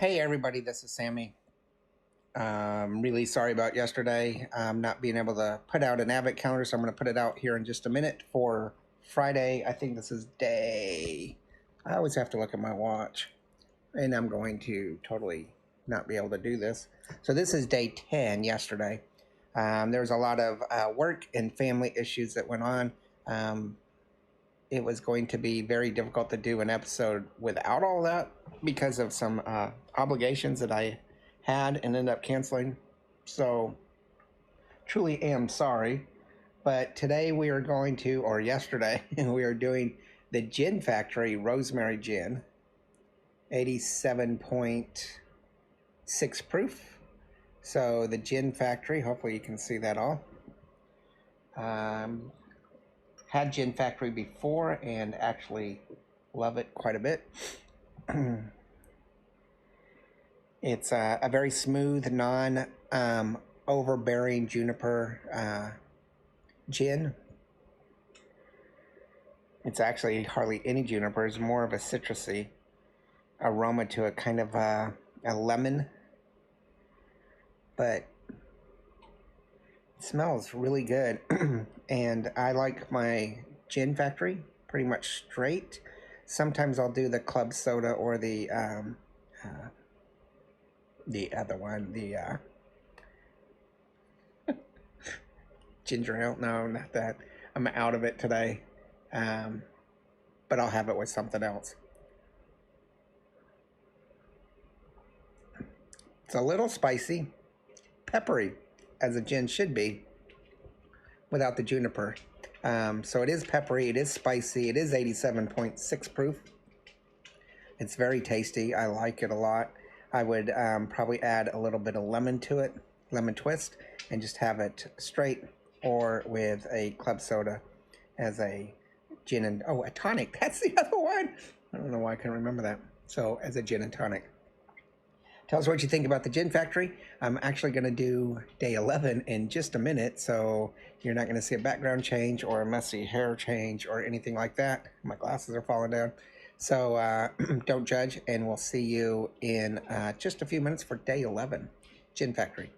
Hey everybody, this is Sammy. Really sorry about yesterday not being able to put out an advent calendar, so I'm going to put it out here in just a minute for Friday. I think this is day... I always have to look at my watch, and I'm going to totally not be able to do this. So this is day 10 yesterday. There was a lot of work and family issues that went on. It was going to be very difficult to do an episode without all that because of some obligations that I had and ended up canceling. So truly am sorry. But today we are going to, or yesterday, we are doing the Gin Factory Rosemary Gin. 87.6 proof. So the Gin Factory, hopefully you can see that all. Had Gin Factory before and actually love it quite a bit. It's a very smooth, non-overbearing juniper gin. It's actually hardly any juniper. It's more of a citrusy aroma to it, kind of a lemon. But it smells really good. And I like my Gin Factory pretty much straight. Sometimes I'll do the club soda or the other one, the ginger ale. No, not that. I'm out of it today. But I'll have it with something else. It's a little spicy, peppery, as a gin should be, without the juniper. So it is peppery, it is spicy, it is 87.6 proof. It's very tasty. I like it a lot. I would probably add a little bit of lemon to it, lemon twist, and just have it straight or with a club soda as a gin and, oh, a tonic. That's the other one. I don't know why I can remember that. So as a gin and tonic. Tell us what you think about the Gin Factory. I'm actually going to do day 11 in just a minute, so you're not going to see a background change or a messy hair change or anything like that. My glasses are falling down. So don't judge, and we'll see you in just a few minutes for day 11, Gin Factory.